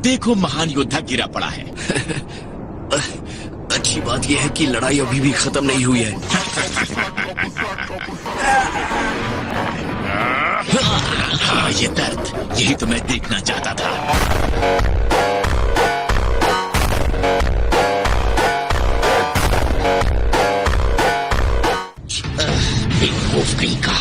देखो महान योद्धा गिरा पड़ा है। अच्छी बात यह है कि लड़ाई अभी भी खत्म नहीं हुई है। हाँ, ये दर्द, यही तो मैं देखना चाहता था। कहीं का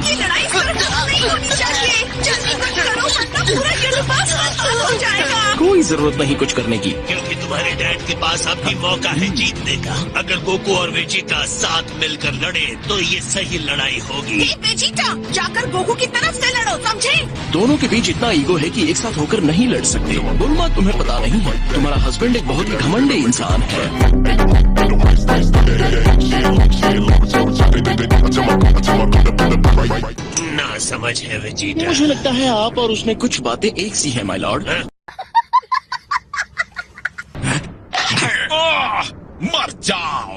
ये लड़ाई नहीं होनी चाहिए। जल्दी कुछ करो, वरना पूरा यूनिवर्स खत्म हो जाएगा। कोई जरूरत नहीं कुछ करने की, क्योंकि तुम्हारे डैड के पास अब भी मौका है जीतने का। अगर गोकू और वेजिटा साथ मिलकर लड़े तो ये सही लड़ाई होगी। वेजिटा, जाकर गोकू की तरफ से लड़ो, समझे? दोनों के बीच इतना ईगो है कि एक साथ होकर नहीं लड़ सकते। बुल्मा, तुम्हें पता नहीं है, तुम्हारा हस्बैंड एक बहुत ही घमंडी इंसान है। ना समझ है वेजिटा। मुझे लगता है आप और उसमें कुछ बातें एक सी है, माय लॉर्ड। मर जाओ।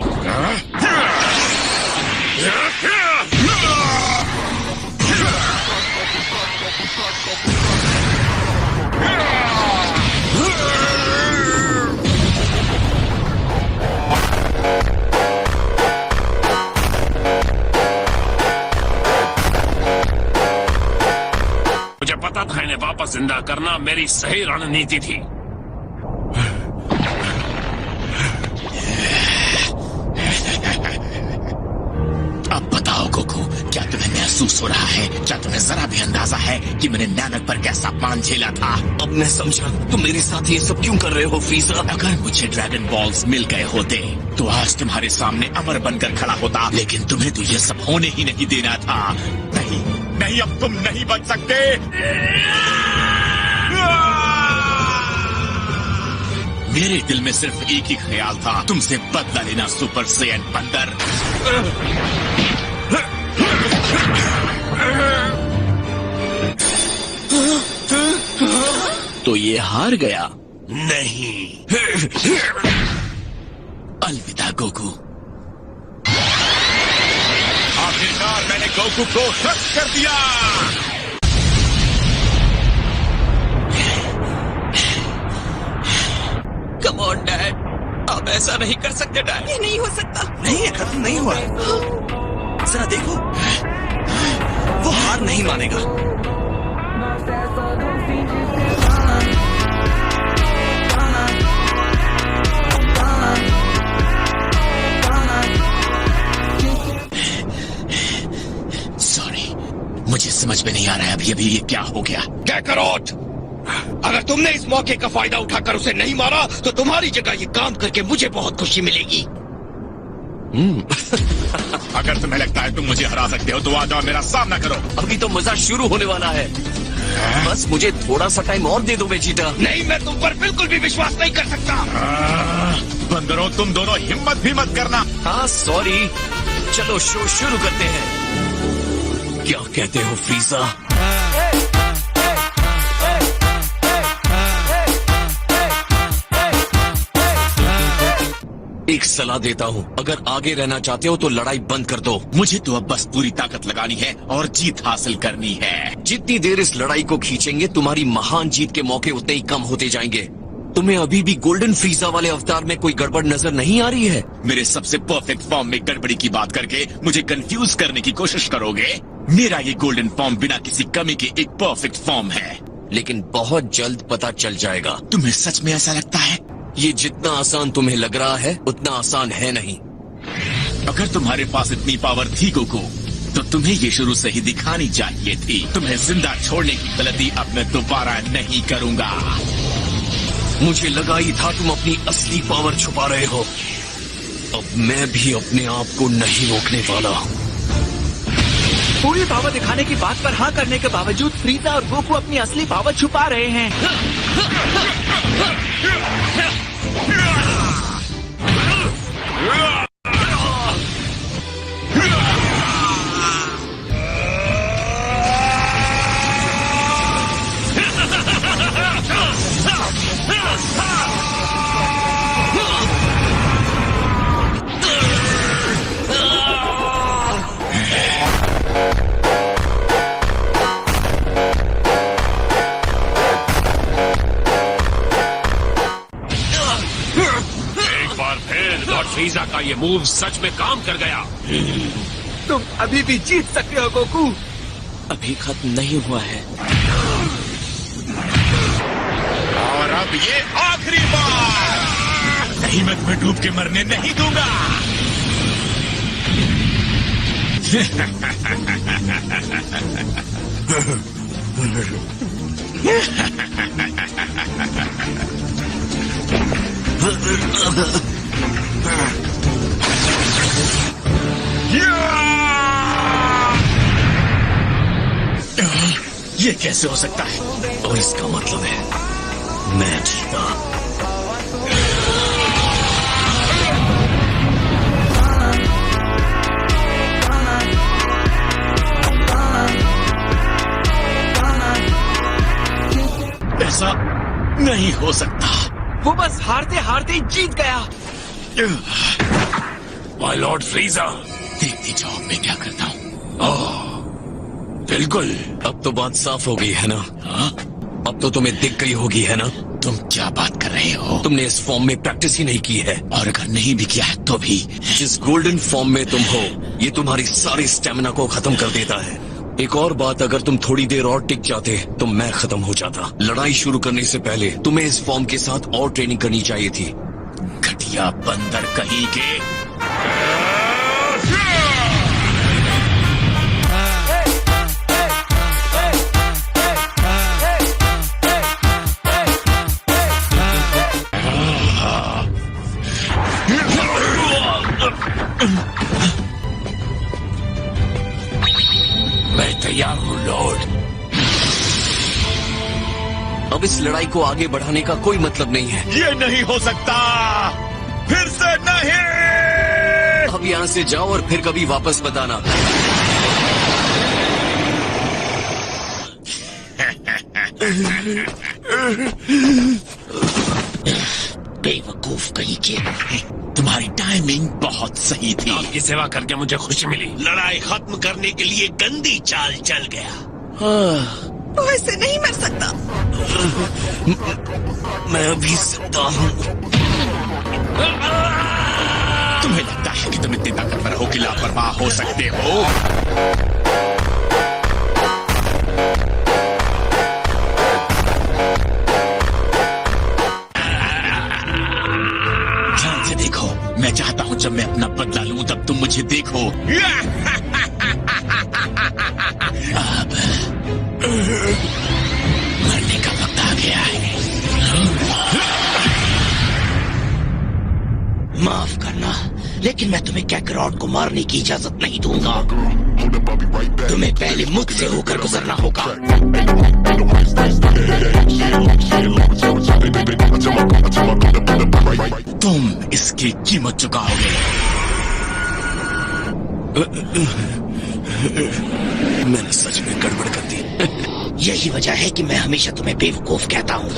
मुझे पता था इन्हें वापस जिंदा करना मेरी सही रणनीति थी। अब बताओ गोकू, क्या तुम्हें महसूस हो रहा है? क्या तुम्हें जरा भी अंदाजा है कि मैंने नानक पर कैसा अपमान झेला था? अब मैं समझा तुम मेरे साथ ये सब क्यों कर रहे हो फ्रीजा। अगर मुझे ड्रैगन बॉल्स मिल गए होते तो आज तुम्हारे सामने अमर बनकर खड़ा होता, लेकिन तुम्हें तो ये सब होने ही नहीं देना था। नहीं नहीं, अब तुम नहीं बच सकते। मेरे दिल में सिर्फ एक ही ख्याल था, तुमसे बदला लेना, सुपर सैयन बंदर। तो ये हार गया? नहीं। अलविदा गोकू। आखिरकार मैंने गोकू को क्रश कर दिया। कम ऑन डैड, आप ऐसा नहीं कर सकते डैड। ये नहीं हो सकता। नहीं, ये खत्म नहीं हुआ। जरा देखो, वो हार नहीं मानेगा। सॉरी, मुझे समझ में नहीं आ रहा है अभी ये क्या हो गया। कैकरोट, अगर तुमने इस मौके का फायदा उठाकर उसे नहीं मारा तो तुम्हारी जगह ये काम करके मुझे बहुत खुशी मिलेगी। अगर तुम्हें लगता है तुम मुझे हरा सकते हो तो आ जाओ, मेरा सामना करो। अभी तो मजा शुरू होने वाला है। बस मुझे थोड़ा सा टाइम और दे दो वेजिटा। नहीं, मैं तुम पर बिल्कुल भी विश्वास नहीं कर सकता। बंदरों, तुम दोनों हिम्मत भी मत करना। हाँ सॉरी, चलो शो शुरू करते हैं। क्या कहते हो फ्रीजा? एक सलाह देता हूँ, अगर आगे रहना चाहते हो तो लड़ाई बंद कर दो। मुझे तो अब बस पूरी ताकत लगानी है और जीत हासिल करनी है। जितनी देर इस लड़ाई को खींचेंगे तुम्हारी महान जीत के मौके उतने ही कम होते जाएंगे। तुम्हें अभी भी गोल्डन फ्रीजा वाले अवतार में कोई गड़बड़ नजर नहीं आ रही है? मेरे सबसे परफेक्ट फॉर्म में गड़बड़ी की बात करके मुझे कंफ्यूज करने की कोशिश करोगे? मेरा ये गोल्डन फॉर्म बिना किसी कमी के एक परफेक्ट फॉर्म है। लेकिन बहुत जल्द पता चल जाएगा। तुम्हें सच में ऐसा लगता है? ये जितना आसान तुम्हें लग रहा है उतना आसान है नहीं। अगर तुम्हारे पास इतनी पावर थी गोकू तो तुम्हें ये शुरू से ही दिखानी चाहिए थी। तुम्हें जिंदा छोड़ने की गलती अब मैं दोबारा नहीं करूंगा। मुझे लगा ही था तुम अपनी असली पावर छुपा रहे हो। अब मैं भी अपने आप को नहीं रोकने वाला। पूरी पावर दिखाने की बात पर हाँ करने के बावजूद फ्रीजा और गोकू अपनी असली पावर छुपा रहे हैं। ये मूव सच में काम कर गया। तुम अभी भी जीत सकते हो गोकू। अभी खत्म नहीं हुआ है। और अब ये आखिरी बार। नहीं, मैं तुम्हें डूब के मरने नहीं दूंगा। ये कैसे हो सकता है? और इसका मतलब है मैं जीता। ऐसा नहीं हो सकता। वो बस हारते हारते ही जीत गया। My Lord फ्रीजा। देखती जाओ मैं क्या करता हूँ। बिल्कुल। अब तो बात साफ हो गई है ना? हाँ? अब तो तुम्हें दिख गई होगी है ना? तुम क्या बात कर रहे हो? तुमने इस फॉर्म में प्रैक्टिस ही नहीं की है। और अगर नहीं भी किया है तो भी। जिस गोल्डन फॉर्म में तुम हो, ये तुम्हारी सारी स्टेमिना को खत्म कर देता है। एक और बात, अगर तुम थोड़ी देर और टिक जाते तो मैं खत्म हो जाता। लड़ाई शुरू करने से पहले तुम्हें इस फॉर्म के साथ और ट्रेनिंग करनी चाहिए थी। घटिया बंदर कहीं के। मैं तैयार हूँ लॉर्ड। अब इस लड़ाई को आगे बढ़ाने का कोई मतलब नहीं है। ये नहीं हो सकता। फिर से नहीं। अब यहाँ से जाओ और फिर कभी वापस बताना। बेवकूफ कहीं के। तुम्हारी टाइमिंग बहुत सही थी। आपकी सेवा करके मुझे खुशी मिली। लड़ाई खत्म करने के लिए गंदी चाल चल गया। वो ऐसे नहीं मर सकता। मैं अभी जिंदा हूँ। तुम्हें लगता है कि तुम इतनी ताकतवर हो कि लापरवाह हो सकते हो? ध्यान से देखो। मैं चाहता हूँ जब मैं अपना बदला लूं तब तुम मुझे देखो। अब मरने का वक्त आ गया है। माफ करना, लेकिन मैं तुम्हें कैकरॉट को मारने की इजाजत नहीं दूंगा। तुम्हें पहले मुझसे होकर गुजरना होगा। तुम इसकी कीमत चुकाओगे। मैंने सच में गड़बड़ कर दी। यही वजह है कि मैं हमेशा तुम्हें बेवकूफ कहता हूँ।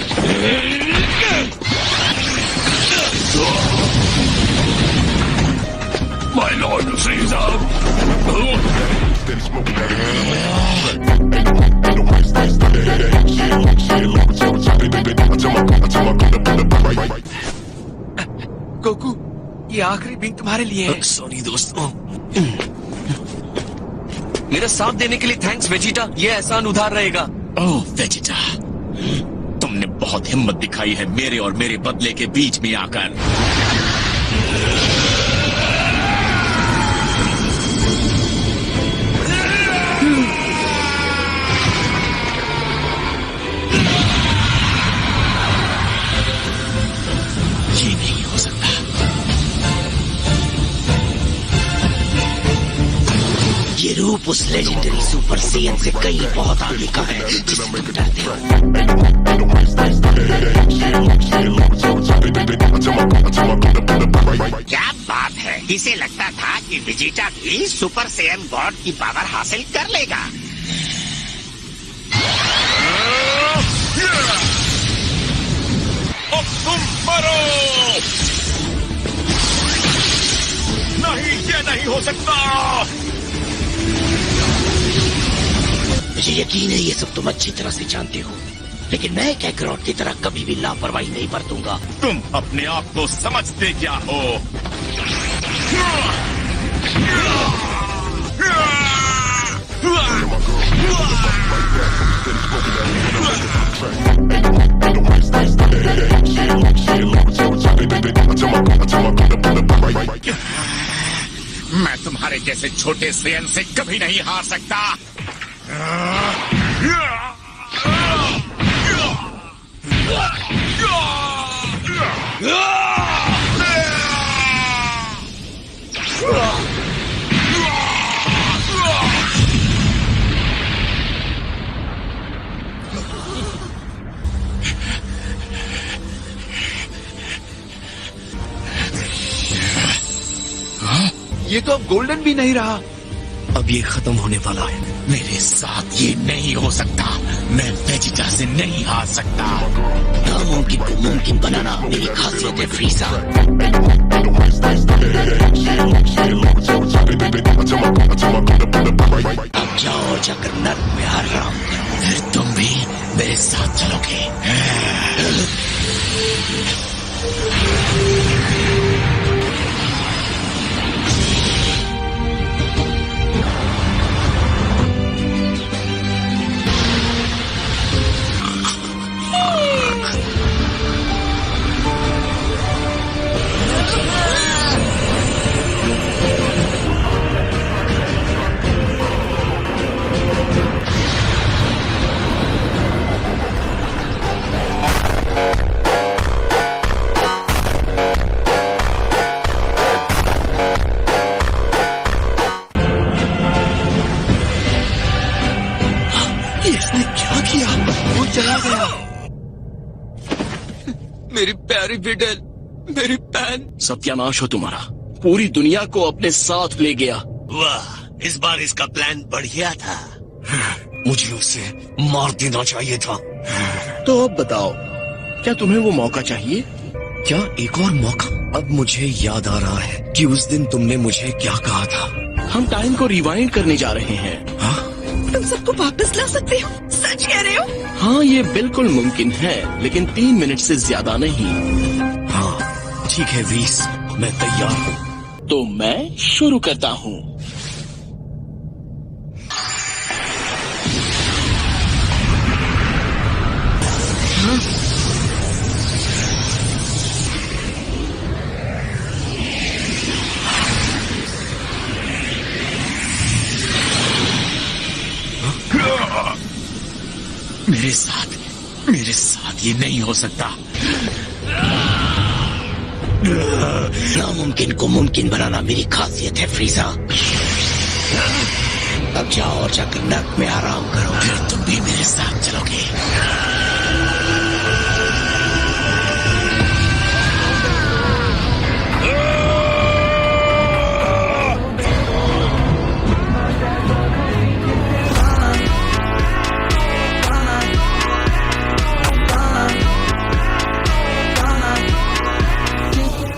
My Lord फ्रीजा। गोकू, ये आखिरी बीन तुम्हारे लिए है। सॉरी दोस्तों। मेरा साथ देने के लिए थैंक्स वेजिटा। ये एहसान उधार रहेगा। ओह वेजिटा, तुमने बहुत हिम्मत दिखाई है मेरे और मेरे बदले के बीच में आकर। ये नहीं हो सकता। ये रूप उस लेजेंडरी सुपर सेयन से कई बहुत आगे का है जिससे तुम डरते हो। क्या बात है। इसे लगता था कि वेजिटा भी सुपर सेयन गॉड की पावर हासिल कर लेगा। अब तुम मरो। नहीं, ये नहीं हो सकता। मुझे यकीन है ये सब तुम अच्छी तरह से जानते हो, लेकिन मैं कैकरॉट की तरह कभी भी लापरवाही नहीं बरतूंगा। तुम अपने आप को समझते क्या हो? मैं तुम्हारे जैसे छोटे सेन से कभी नहीं हार सकता। ये तो अब गोल्डन भी नहीं रहा। अब ये खत्म होने वाला है। मेरे साथ ये नहीं हो सकता। मैं वेजिटा से नहीं हार सकता। नामुमकिन को मुमकिन बनाना मेरी खासियत है फ्रीजा। अब जाओ और जाकर नर्क में आराम करो। फिर तुम भी मेरे साथ चलोगे। इसने क्या किया? वो चला गया। मेरी प्यारी बिडल, मेरी बहन। सत्यानाश हो तुम्हारा। पूरी दुनिया को अपने साथ ले गया। वाह, इस बार इसका प्लान बढ़िया था। मुझे उसे मार देना चाहिए था। तो अब बताओ, क्या तुम्हें वो मौका चाहिए? क्या एक और मौका? अब मुझे याद आ रहा है कि उस दिन तुमने मुझे क्या कहा था। हम टाइम को रिवाइंड करने जा रहे हैं। हाँ? तुम सबको वापस ला सकते हो? सच कह रहे हो? हाँ, ये बिल्कुल मुमकिन है, लेकिन 3 मिनट से ज्यादा नहीं। हाँ, ठीक है वीस, मैं तैयार हूँ। तो मैं शुरू करता हूँ। मेरे साथ ये नहीं हो सकता। नामुमकिन को मुमकिन बनाना मेरी खासियत है फ्रीजा। अब जाओ और जाकर नर्क में आराम करो। फिर तुम भी मेरे साथ चलोगे।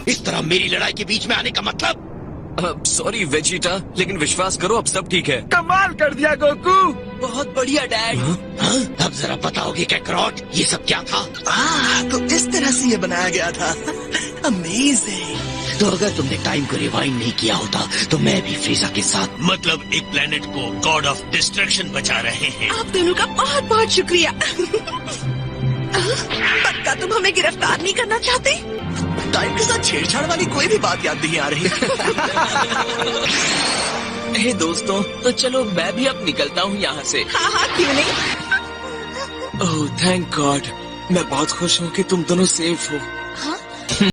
इस तरह मेरी लड़ाई के बीच में आने का मतलब? सॉरी वेजिटा, लेकिन विश्वास करो अब सब ठीक है। कमाल कर दिया गोकू। बहुत बढ़िया डैड। हाँ? अब जरा बताओगे कैकरॉट, ये सब क्या था? तो इस तरह से ये बनाया गया था। अमेजिंग। तो अगर तुमने टाइम को रिवाइंड नहीं किया होता तो मैं भी फ्रीजा के साथ। मतलब एक प्लेनेट को गॉड ऑफ डिस्ट्रक्शन बचा रहे हैं। आप दोनों का बहुत बहुत शुक्रिया। पक्का तुम हमें गिरफ्तार नहीं करना चाहते? टाइम के साथ छेड़छाड़ वाली कोई भी बात याद नहीं आ रही। हे दोस्तों, तो चलो मैं भी अब निकलता हूँ यहाँ से। हाँ हाँ, क्यों नहीं? ओह थैंक गॉड, मैं बहुत खुश हूँ कि तुम दोनों सेफ हो।